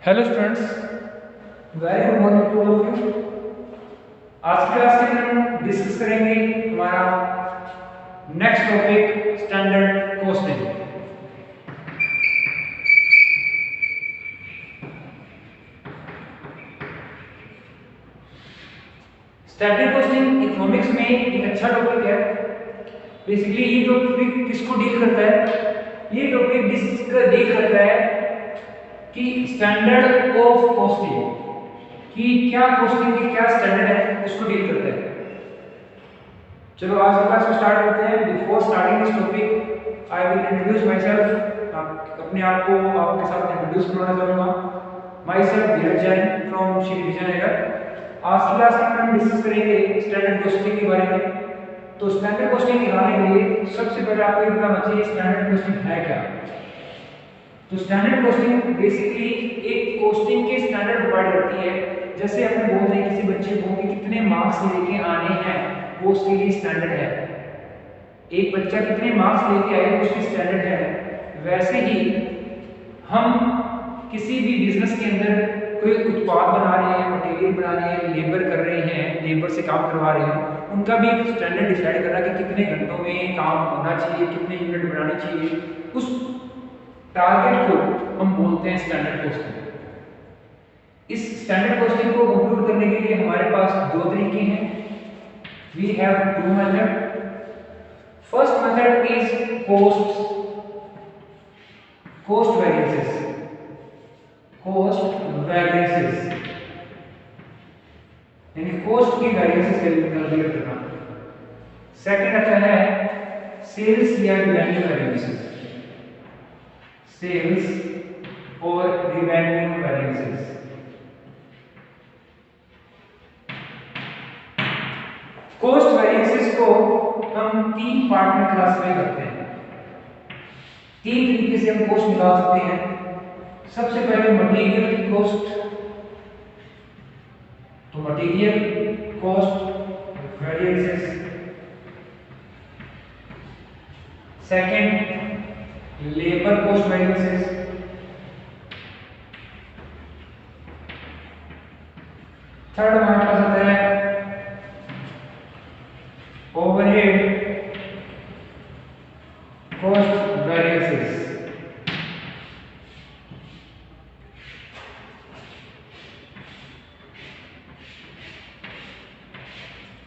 Hello students, very good morning to all of you. आज की class के अंदर हम डिस्कस करेंगे हमारा next topic standard costing. Standard costing economics में एक अच्छा टॉपिक है। बेसिकली ये टॉपिक किसको डील करता है? ये टॉपिक डील करता है कि स्टैंडर्ड ऑफ कॉस्टिंग, कि क्या कॉस्टिंग की क्या स्टैंडर्ड है, उसको डील करता है। चलो आज की क्लास को स्टार्ट करते हैं। Before starting this topic I will introduce myself. अपने आप को आपके साथ इंट्रोड्यूस करवाना चाहूँगा। Myself Dheeraj Jain from Shri Vijaynagar. आज की क्लास में हम डिस्कस करेंगे स्टैंडर्ड कॉस्टिंग के बारे में। तो स्टैंडर्ड कॉस्टिंग दिखाने के लिए सबसे पहले आपको ये बताना चाहिए स्टैंडर्ड कॉस्टिंग है क्या। तो स्टैंडर्ड कॉस्टिंग बेसिकली एक कॉस्टिंग के स्टैंडर्ड प्रोवाइड करती है। जैसे अपने बोलते हैं किसी बच्चे को कि कितने मार्क्स लेके आने हैं, वो उसके लिए स्टैंडर्ड है। एक बच्चा कितने मार्क्स लेके आए वो उसकी स्टैंडर्ड है। वैसे ही हम किसी भी बिजनेस के अंदर कोई उत्पाद बना रहे हैं, मटेरियल बना रहे हैं, लेबर कर रहे हैं, लेबर से काम करवा रहे हैं, उनका भी एक स्टैंडर्ड डिसाइड करना कि कितने घंटों में काम होना चाहिए, कितने यूनिट बनानी चाहिए, उस टारगेट को हम बोलते हैं स्टैंडर्ड कॉस्टिंग। इस स्टैंडर्ड कॉस्टिंग को कंप्यूट करने के लिए हमारे पास दो तरीके हैं। We have two methods. First method is cost variances. यानी cost की variances कैलकुलेट करना। सेकंड आता है सेल्स या रिवेन्यू वेरिएंसेस। सेल्स और रिवेन्यू वेरिएंसेस। कॉस्ट वेरिएंसेस को हम तीन पार्ट में क्लासिफाई करते हैं। तीन तरीके से हम कॉस्ट निकाल सकते हैं। सबसे पहले मटेरियल की कॉस्ट, तो material cost variances. Second labour cost variances. Third हमारे पास आता है ओवरहेड कॉस्ट वेरिएंसेस।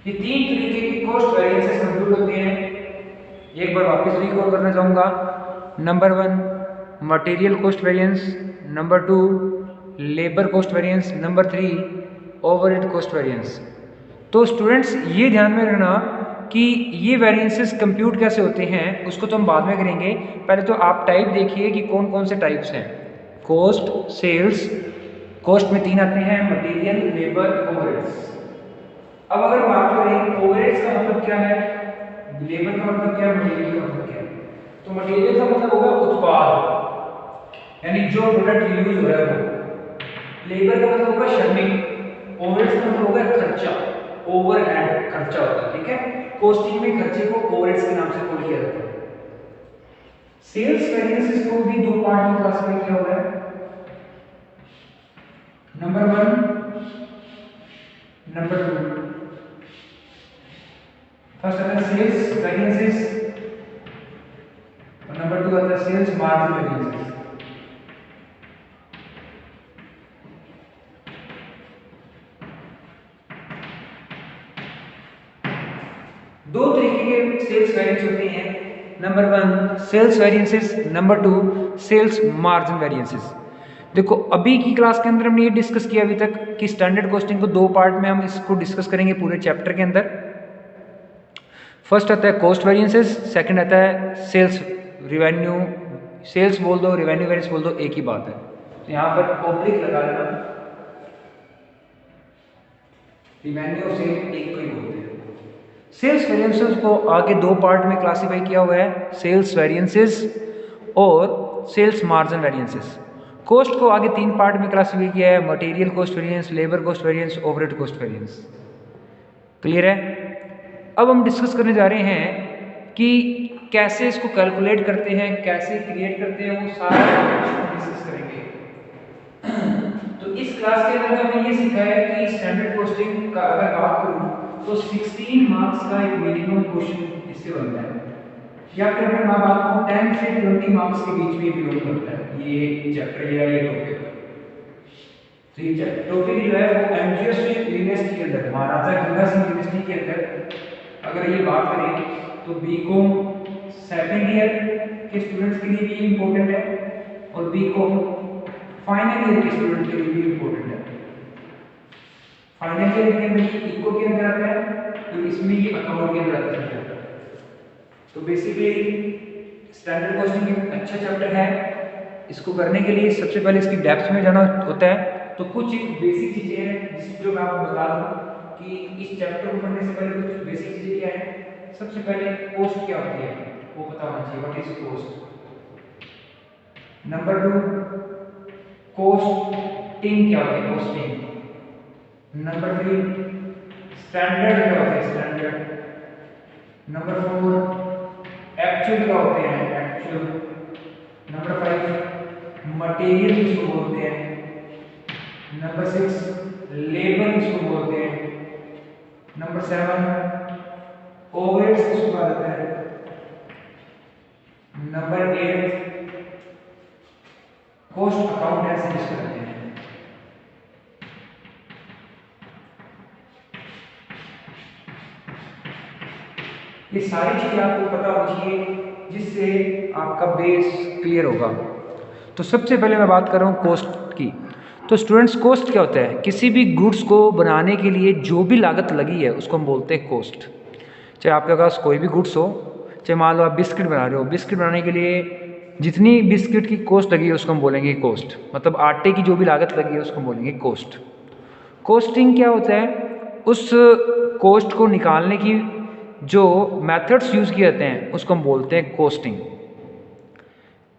ये तीन तरीके की कॉस्ट वेरिएंसेस कंप्यूट होते हैं। एक बार वापस रिकॉल करना चाहूंगा। Number 1 material cost variance, number 2 labour cost variance, number 3 overhead cost variance. तो स्टूडेंट्स ये ध्यान में रखना कि ये वेरिएंसेस कंप्यूट कैसे होते हैं, उसको तो हम बाद में करेंगे। पहले तो आप टाइप देखिए कि कौन कौन से टाइप्स हैं। कॉस्ट, सेल्स, कॉस्ट में तीन आते हैं, मटेरियल, लेबर, ओवरहेड्स। अब अगर बात करें ओवरहेड्स का मतलब क्या है, लेबर का मतलब क्या है, मटेरियल का मतलब क्या है। तो मटेरियल का मतलब होगा उत्पाद, यानी जो प्रोडक्ट यूज हो रहा है वो। लेबर का मतलब होगा श्रमिक। ओवरहेड्स का मतलब होगा खर्चा, ओवरहेड खर्चा होता है। ठीक है, कॉस्टिंग में खर्चे को ओवरहेड्स के नाम से कॉल किया जाता है। सेल्स वेरिएंसेस को भी दो पार्ट में क्लासिफाई किया हुआ है। Number 1, number 2। फर्स्ट आता है सेल्स वेरिएंसेस और नंबर 2 आता है सेल्स मार्जिन वेरिएंसेस। दो तरीके के सेल्स वेरिएंस होते हैं। Number 1 sales variances, number 2 sales margin variances. देखो अभी की क्लास के अंदर हमने ये डिस्कस किया अभी तक कि स्टैंडर्ड कॉस्टिंग को दो पार्ट में हम इसको डिस्कस करेंगे पूरे चैप्टर के अंदर। फर्स्ट आता है कॉस्ट वेरिएंसेस, सेकंड आता है सेल्स रिवेन्यू। सेल्स बोल दो, रिवेन्यू वेरिएंस बोल दो, एक ही बात है। तो यहाँ पर ऑब्लिक लगा लेना, रिवेन्यू और सेल एक को ही बोलते हैं। सेल्स वेरिएंसेस को आगे दो पार्ट में क्लासिफाई किया हुआ है, सेल्स वेरिएंसेस और सेल्स मार्जिन वेरिएंसेस। कॉस्ट को आगे तीन पार्ट में क्लासिफाई किया है, material cost variance, labour cost variance, overhead cost variance. Clear है? अब हम डिस्कस करने जा रहे हैं कि कैसे इसको कैलकुलेट करते हैं, कैसे क्रिएट करते हैं, वो सारा डिस्कस करेंगे। इस क्लास के अंदर हमने ये सीखा है कि स्टैंडर्ड कॉस्टिंग का अगर बात करूं तो 16 मार्क्स का एक मिनिमम क्वेश्चन इससे बनता है, या फिर अगर मैं बात करूं 10 से 20 मार्क्स के बीच में बिलोंग करता है ये चैप्टर या ये टॉपिक। तो ये टॉपिक जो है वो एमजीएस यूनिवर्सिटी के अंदर, महाराजा गंगा सिंह यूनिवर्सिटी के अंदर अगर ये बात करें तो बीकॉम सेकेंड ईयर के स्टूडेंट्स के लिए भी इम्पोर्टेंट है और बीकॉम फाइनल ईयर के स्टूडेंट्स के लिए भी इम्पोर्टेंट है। फाइनल ईयर के अंदर इको के अंदर आता है, तो इसमें ये अकाउंट के अंदर आता है। तो बेसिकली स्टैंडर्ड कॉस्टिंग एक अच्छा चैप्टर है। इसको करने के लिए सबसे पहले इसकी डेप्थ में जाना होता है। तो कुछ बेसिक चीजें हैं जो मैं आपको बता दूं कि इस चैप्टर को पढ़ने से पहले कुछ बेसिक चीजें क्या है। सबसे पहले कॉस्ट क्या होती है वो पता होना चाहिए, what is cost. Number 2 costing क्या होती है, कॉस्टिंग। नंबर 3 स्टैंडर्ड क्या होते हैं, स्टैंडर्ड। नंबर 4 एक्चुअल क्या होते हैं, एक्चुअल। नंबर 5 मटेरियल किसको बोलते हैं। नंबर 6 लेबर किसको बोलते हैं। नंबर 7 ओवरहेड्स किसको कहा जाता है। नंबर 8 कॉस्ट अकाउंटेंसी किसको कहते हैं। ये सारी चीजें आपको पता होनी चाहिए जिससे आपका बेस क्लियर होगा। तो सबसे पहले मैं बात कर रहा हूँ कॉस्ट की। तो स्टूडेंट्स कॉस्ट क्या होता है, किसी भी गुड्स को बनाने के लिए जो भी लागत लगी है उसको हम बोलते हैं कॉस्ट। चाहे आपके पास कोई भी गुड्स हो, चाहे मान लो आप बिस्किट बना रहे हो, बिस्किट बनाने के लिए जितनी बिस्किट की कॉस्ट लगी है उसको हम बोलेंगे कॉस्ट। मतलब आटे की जो भी लागत लगी है उसको हम बोलेंगे कॉस्ट। कॉस्टिंग क्या होता है, उस कॉस्ट को निकालने की जो मेथड्स यूज़ किए जाते हैं उसको हम बोलते हैं costing.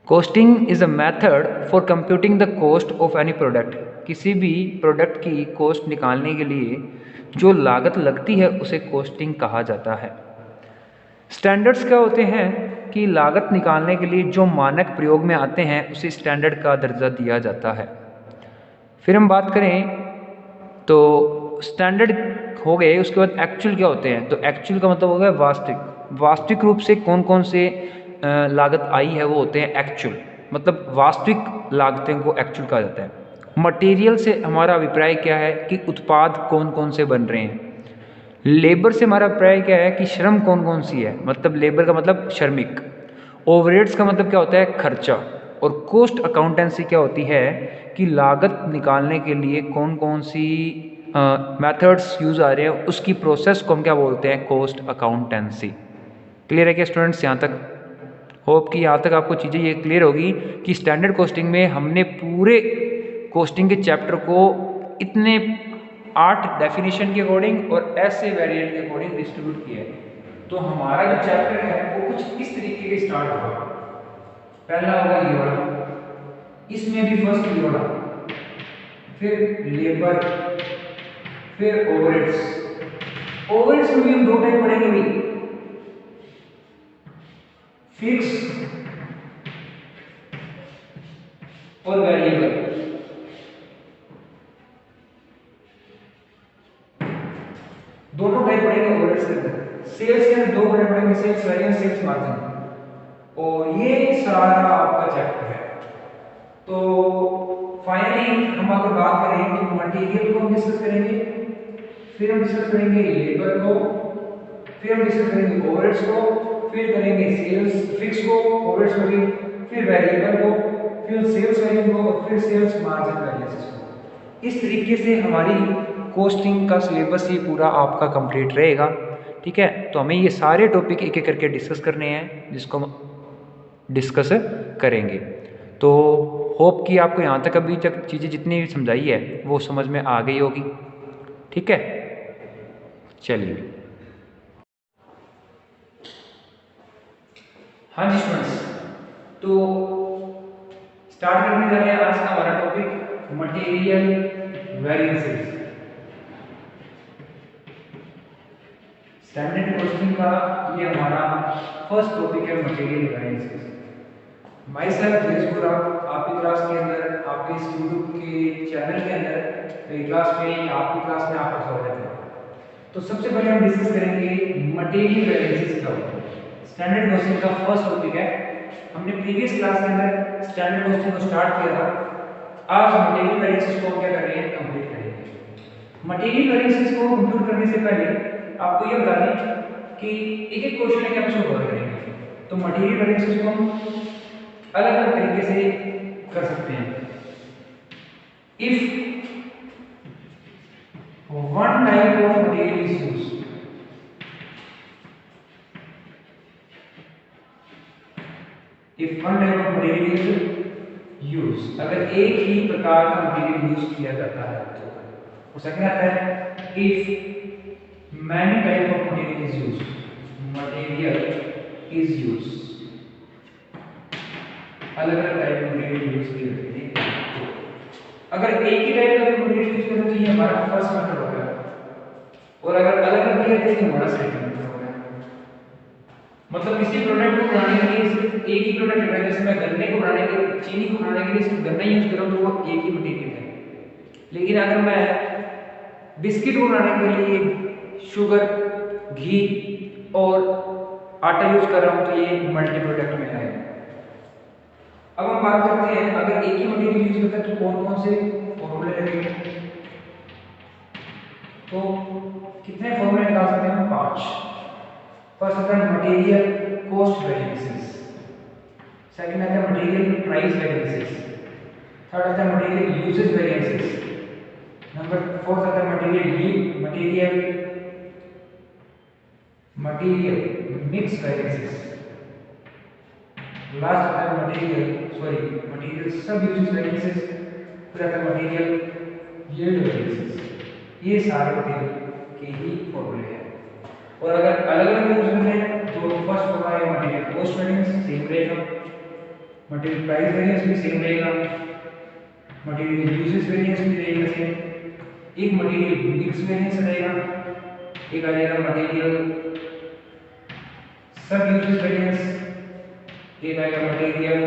Costing is a method for computing the cost of any product. किसी भी प्रोडक्ट की कॉस्ट निकालने के लिए जो लागत लगती है उसे कॉस्टिंग कहा जाता है। स्टैंडर्ड्स क्या होते हैं कि लागत निकालने के लिए जो मानक प्रयोग में आते हैं उसे स्टैंडर्ड का दर्जा दिया जाता है। फिर हम बात करें तो स्टैंडर्ड हो गए, उसके बाद एक्चुअल क्या होते हैं। तो एक्चुअल का मतलब हो गया वास्तविक। वास्तविक रूप से कौन कौन से लागत आई है वो होते हैं एक्चुअल, मतलब वास्तविक लागतें को एक्चुअल कहा जाता है। मटेरियल से हमारा अभिप्राय क्या है कि उत्पाद कौन कौन से बन रहे हैं। लेबर से हमारा अभिप्राय क्या है कि श्रम कौन कौन सी है, मतलब लेबर का मतलब श्रमिक। ओवरहेड्स का मतलब क्या होता है, खर्चा। और कॉस्ट अकाउंटेंसी क्या होती है कि लागत निकालने के लिए कौन कौन सी मेथड्स यूज आ रहे हैं उसकी प्रोसेस को हम क्या बोलते हैं, कॉस्ट अकाउंटेंसी। क्लियर है क्या स्टूडेंट्स यहाँ तक? होप कि यहाँ तक आपको चीज़ें ये क्लियर होगी कि स्टैंडर्ड कॉस्टिंग में हमने पूरे कॉस्टिंग के चैप्टर को इतने 8 डेफिनेशन के अकॉर्डिंग और ऐसे वेरिएंट के अकॉर्डिंग डिस्ट्रीब्यूट किया है। तो हमारा जो चैप्टर है वो कुछ इस तरीके के स्टार्ट होगा। पहला होगा ये वाला, इसमें भी फर्स्ट ये वाला, फिर लेबर, फिर ओवरहेड्स। ओवरहेड्स में भी हम 2 टाइप पढ़ेंगे भाई, फिक्स और वेरिएबल। दोनों टाइप पढ़ेंगे ओवरहेड्स के अंदर। सेल्स के अंदर 2 बड़े पढ़ेंगे, सेल्स वेरिएंस, सेल्स मार्जिन। और ये सारा आपका चैप्टर है। तो फाइनली हम अगर बात करें तो मटेरियल को हम डिस्कस करेंगे, फिर हम डिस्कस करेंगे लेबर को, फिर हम डिस्कस करेंगे ओवरहेड्स को, फिर करेंगे सेल्स फिक्स को, ओवरहेड्स को, फिर वेरिएबल को, फिर सेल्स वैल्यू को, फिर सेल्स मार्जिन वैल्यूज को। इस तरीके से हमारी कॉस्टिंग का सिलेबस ये पूरा आपका कंप्लीट रहेगा। ठीक है, तो हमें ये सारे टॉपिक एक एक करके डिस्कस करने हैं जिसको हम डिस्कस करेंगे। तो होप कि आपको यहाँ तक अभी तक चीज़ें जितनी भी समझाई है वो समझ में आ गई होगी। ठीक है, चलिए। हाँ जी स्टूडेंट्स, तो स्टार्ट करने जा रहे हैं आज का हमारा topic material variances. Standard costing का ये हमारा फर्स्ट टॉपिक है, मटेरियल वेरिएंसेस। माई सेल्फ देशपुरा आपकी क्लास के अंदर, आपके इस यूट्यूब के चैनल के अंदर कई क्लास में, आपकी क्लास में आपका स्वागत है। तो सबसे पहले हम डिस्कस करेंगे मटेरियल वेरिएंसेस क्या होता है। स्टैंडर्ड क्वेश्चन का फर्स्ट टॉपिक है। हमने प्रीवियस क्लास के अंदर स्टैंडर्ड क्वेश्चन को स्टार्ट किया था। आज मटेरियल वेरिएंसेस को हम क्या कर रहे हैं, कंप्लीट करेंगे। मटेरियल वेरिएंसेस को कंप्लीट करने से पहले आपको ये बता दें कि एक एक क्वेश्चन है कि हम इसको कवर करेंगे। तो मटेरियल वेरिएंसेस को हम अलग अलग तरीके से कर सकते हैं। If one type of material is used, if one type of material is used, अगर एक ही प्रकार का मटेरियल यूज किया जाता है तो सेकंड आता है if many type of material is used, material is used, अलग अलग टाइप के मटेरियल यूज किए जाते हैं। अगर एक ही टाइप का मटेरियल यूज करें तो ये हमारा फर्स्ट मेथड होगा, और अगर अलग अलग किया तो हमारा सेकंड मेथड होगा। मतलब किसी प्रोडक्ट को बनाने के लिए सिर्फ एक ही प्रोडक्ट है। जैसे मैं गन्ने को बनाने के लिए, चीनी को बनाने के लिए सिर्फ गन्ना यूज कर रहा हूं तो वो एक ही मटेरियल है। लेकिन अगर मैं बिस्किट को बनाने के लिए शुगर, घी और आटा यूज कर रहा हूं तो ये मल्टी प्रोडक्ट में है। अब हम बात करते हैं अगर एक ही मटेरियल यूज करते हैं तो कौन कौन से फॉर्मूले लगेंगे। तो कितने फॉर्मूले निकाल सकते हैं हम? 5। फर्स्ट आता है मटेरियल कॉस्ट वेरिएंसेस, सेकंड आता है मटेरियल प्राइस वेरिएंसेस, थर्ड आता है मटेरियल यूजेज वेरिएंसेस, नंबर 4 आता है मटेरियल मिक्स वेरिएंसेस, लास्ट आता है मटेरियल सब यूजेज वेरिएंसेस, फिर आता है मटेरियल यील्ड वेरिएंसेस। ये सारे मटेरियल के ही फॉर्मूले हैं। और अगर अलग अलग यूज करें तो फर्स्ट फॉर्मूला है मटेरियल कॉस्ट वेरिएंस सेम रहेगा, मटेरियल प्राइस वेरिएंस भी सेम रहेगा, मटेरियल यूजेस वेरिएंस भी रहेगा सेम, एक मटेरियल मिक्स वेरिएंस रहेगा, एक आ जाएगा मटेरियल सब यूजेस वेरिएंस, एक आएगा मटेरियल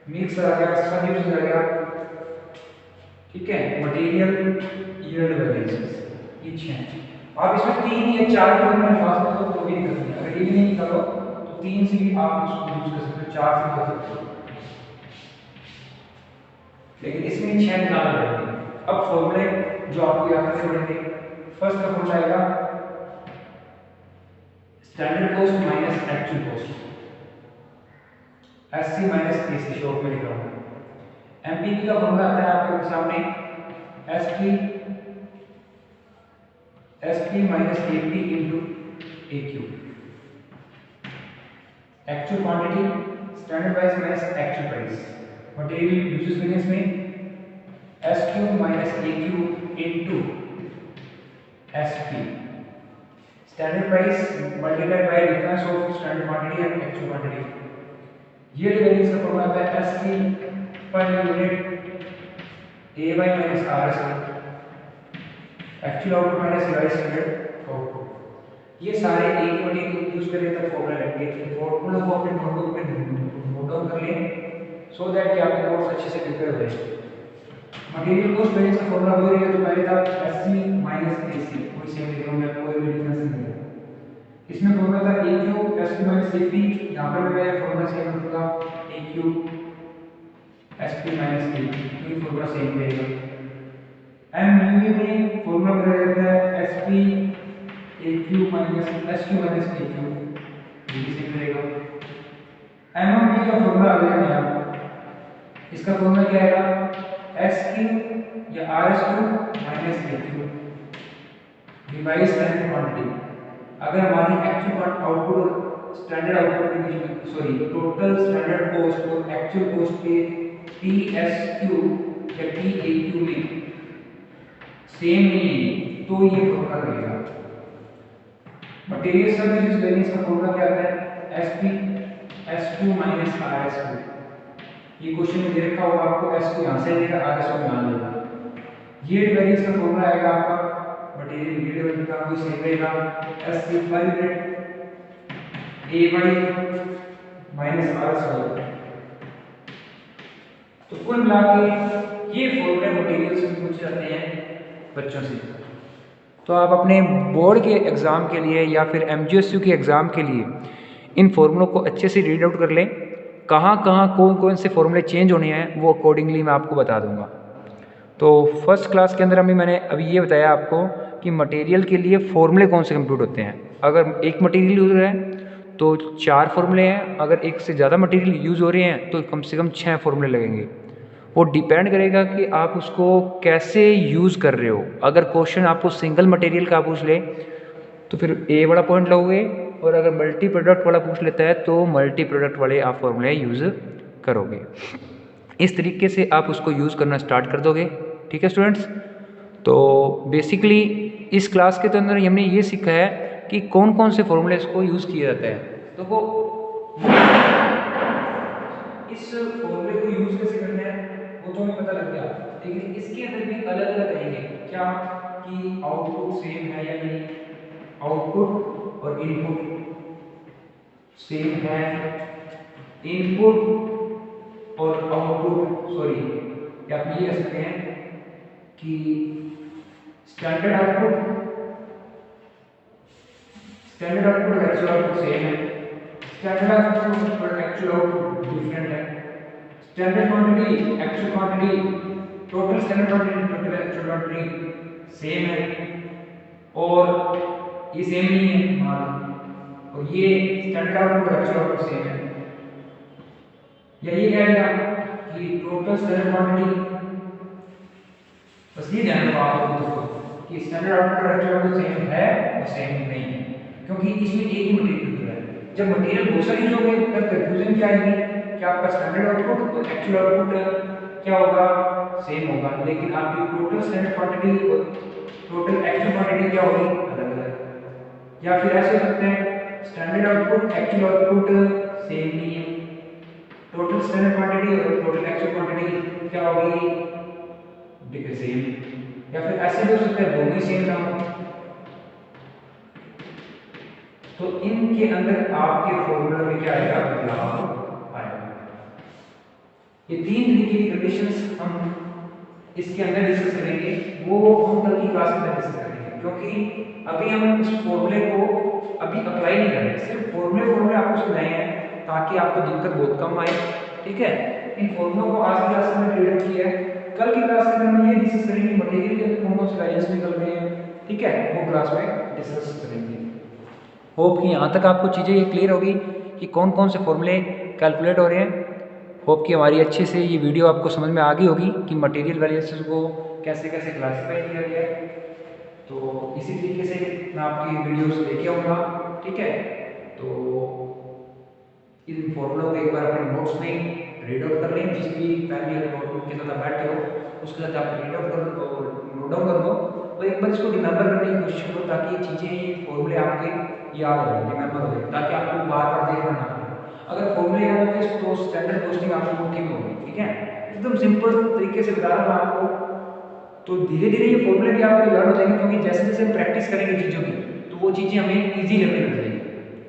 मिक्स आ गया, सब यूजेस आ गया, ठीक है, मटेरियल यील्ड वेरिएंसेस। ये 6 आप इसमें 3 या 4 के में निकाल सकते हो तो भी दिक्कत नहीं। अगर ये भी नहीं निकालो तो 3 से भी आप इसको यूज कर सकते हो, 4 से कर सकते हो, लेकिन इसमें 6 निकालना पड़ेगा। अब फॉर्मूले जो आपको याद रखने पड़ेंगे। फर्स्ट का फॉर्मूला आएगा standard cost minus actual cost, SC minus AC short में लिख रहा हूं। एमपीपी का फॉर्मूला आता है आपके सामने SP minus AP into AQ, actual quantity standard price minus actual price, material usage variance में SQ minus AQ into SP, standard price multiplied by difference of standard quantity and actual quantity. Yield variance का formula आता है SP per unit A Y minus R S actual output minus device standard output. ये सारे एक material use करें तो formula लगेंगे। Formula को अपने नोटबुक में नोट डाउन कर लें सो दैट कि आपके नोट्स अच्छे से प्रिपेयर हो जाए। मटेरियल कॉस्ट वेरिएंस का फॉर्मूला वही रहेगा जो पहले था, एससी माइनस एसी, कोई सेम लिख रहा हूं मैं, कोई भी डिफरेंस नहीं है। इसमें फॉर्मूला था एक्यू एसपी माइनस एपी, यहां पर मैं फॉर्मूला सेम रखूंगा एक्यू एसपी माइनस एपी, ये फॉर्मूला सेम रहेगा। एमयूवी में फॉर्मूला बदल जाता है SP AQ minus SQ minus AQ, ये भी सेम रहेगा। एमएमपी का फॉर्मूला आ गया यहाँ, इसका फॉर्मूला क्या आएगा? एसक्यू या RSQ minus AQ divide standard quantity. अगर हमारी एक्चुअल आउटपुट और स्टैंडर्ड आउटपुट के बीच में टोटल स्टैंडर्ड कॉस्ट और एक्चुअल कॉस्ट के टीएसक्यू या टीएक्यू में सेम नहीं है तो ये फॉर्मूला रहेगा। मटेरियल सब यूजेस वेरिएंस का फॉर्मूला क्या आता है? SP S two minus RS two. ये क्वेश्चन में दे रखा होगा आपको, एस2 यहां से देगा, आरएस2 यहां देगा। यील्ड वेरिएंस का फॉर्मूला आएगा आपका मटेरियल यील्ड वेरिएंस का, वो सेम रहेगा SP per unit A Y minus RS two. तो कुल मिला के ये फॉर्मूले मटेरियल से पूछे जाते हैं बच्चों से। तो आप अपने बोर्ड के एग्ज़ाम के लिए या फिर MGSU के एग्ज़ाम के लिए इन फॉर्मूलों को अच्छे से रीड आउट कर लें। कहाँ कहाँ कौन कौन से फॉर्मूले चेंज होने हैं वो अकॉर्डिंगली मैं आपको बता दूंगा। तो फर्स्ट क्लास के अंदर मैंने अभी ये बताया आपको कि मटेरियल के लिए फॉर्मूले कौन से कंप्यूट होते हैं। अगर एक मटेरियल यूज़ है तो 4 फॉर्मूले हैं, अगर एक से ज़्यादा मटेरियल यूज़ हो रहे हैं तो कम से कम 6 फॉर्मूले लगेंगे। वो डिपेंड करेगा कि आप उसको कैसे यूज़ कर रहे हो। अगर क्वेश्चन आपको सिंगल मटेरियल का पूछ ले तो फिर ए वाला पॉइंट लगोगे, और अगर मल्टी प्रोडक्ट वाला पूछ लेता है तो मल्टी प्रोडक्ट वाले आप फॉर्मूले यूज़ करोगे। इस तरीके से आप उसको यूज़ करना स्टार्ट कर दोगे। ठीक है स्टूडेंट्स, तो बेसिकली इस क्लास के अंदर हमने ये सीखा है कि कौन कौन से फॉर्मूलेस को यूज़ किया जाता है। तो वो इस फॉर्मूले को यूज़ कैसे करना है वो तो हमें पता लग गया, लेकिन इसके अंदर भी अलग अलग रहेंगे क्या कि आउटपुट सेम है या नहीं, आउटपुट और इनपुट सेम है, इनपुट और आउटपुट सॉरी या आप ये कह सकते हैं कि स्टैंडर्ड आउटपुट और एक्चुअल आउटपुट सेम है, स्टैंडर्ड आउटपुट और एक्चुअल आउटपुट डिफरेंट है, standard quantity actual quantity total standard quantity total actual quantity same है, और ये सेम नहीं है मान, और ये स्टैंडर्ड आउटपुट और एक्चुअल आउटपुट सेम है, या ये कह दिया कि टोटल स्टैंडर्ड क्वांटिटी, बस ये ध्यान रखो आप दोस्तों कि स्टैंडर्ड आउटपुट और एक्चुअल आउटपुट सेम है और सेम नहीं है, क्योंकि इसमें एक ही मटेरियल है। जब मटेरियल बहुत सारी यूज होंगे तब कंफ्यूजन क्या आएगी कि आपका स्टैंडर्ड आउटपुट और एक्चुअल आउटपुट क्या होगा, सेम होगा, लेकिन आपकी टोटल स्टैंडर्ड क्वांटिटी और टोटल एक्चुअल क्वांटिटी क्या होगी, अलग अलग। या फिर ऐसे हो सकते हैं standard output actual output same नहीं है, टोटल स्टैंडर्ड क्वांटिटी और टोटल एक्चुअल क्वांटिटी क्या होगी, सेम। या फिर ऐसे भी हो सकते हैं दोनों ही सेम ना हो, तो इनके अंदर आपके फॉर्मूला में क्या आएगा, बदलाव आएगा। ये 3 तरीके की कंडीशंस हम इसके अंदर डिस्कस करेंगे, वो हम कल की क्लास में डिस्कस करेंगे, क्योंकि अभी हम इस फॉर्मूले को अभी अप्लाई नहीं कर रहे, सिर्फ फॉर्मूले आपको सुनाए हैं ताकि आपको दिक्कत बहुत कम आए। ठीक है, इन फॉर्मूलों को आज की क्लास में क्लियर किया है, कल की क्लास में हम ये डिस्कस करेंगे मटेरियल के कौन कौन से वेरिएंट्स निकल रहे हैं। ठीक है, वो क्लास में डिस्कस करेंगे। होप कि यहाँ तक आपको चीज़ें ये क्लियर होगी कि कौन कौन से फॉर्मूले कैलकुलेट हो रहे हैं। होप कि हमारी अच्छे से ये वीडियो आपको समझ में आ गई होगी कि मटेरियल वेरिएंसेस को कैसे कैसे क्लासीफाई किया गया है। तो इसी तरीके से मैं आपकी वीडियोस लेके आऊँगा। ठीक है, तो इन फॉर्मूलों को एक बार अपने नोट्स में रीड आउट कर लें, जिस भी फैमिली और नोटबुक के साथ आप बैठे हो उसके साथ आप रीड आउट कर लो और नोट डाउन कर लो, और एक बार इसको रिमेंबर करने की कोशिश करो ताकि ये चीज़ें ये फॉर्मूले आपके याद हो जाए, रिमेंबर हो जाए, ताकि आपको बार बार देखना ना पड़े। अगर फॉर्मूले याद होंगे तो स्टैंडर्ड क्वेश्चन आपको ठीक होगी। ठीक है, एकदम सिंपल तरीके से बता रहा हूँ आपको, तो धीरे धीरे ये फॉर्मूले भी आपको लर्न हो जाएंगे, क्योंकि जैसे जैसे हम प्रैक्टिस करेंगे चीज़ों की तो वो चीज़ें हमें ईजी लगने लग जाएगी,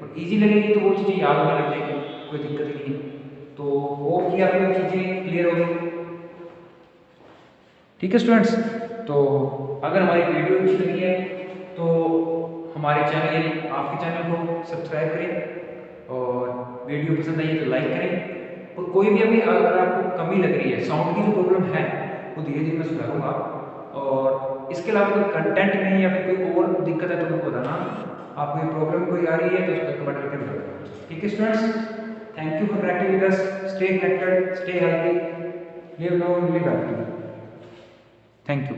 और ईजी लगेगी तो वो चीज़ें याद होने लग जाएगी, कोई दिक्कत नहीं है। तो होप कि आपको चीज़ें क्लियर होगी। ठीक है स्टूडेंट्स, तो अगर हमारी वीडियो अच्छी लगी है तो हमारे चैनल यानी आपके चैनल को सब्सक्राइब करें, और वीडियो पसंद आई है तो लाइक करें, और कोई भी अभी अगर आपको कमी लग रही है, साउंड की जो प्रॉब्लम है वो धीरे धीरे मैं सुधारूंगा, और इसके अलावा कोई कंटेंट में या फिर कोई और दिक्कत है तो मुझको बताना, आपको ये प्रॉब्लम कोई आ रही है तो उस पर कमेंट करके बताना। ठीक है students, thank you for practice with us, stay connected, stay healthy, live long, live happy. Thank you.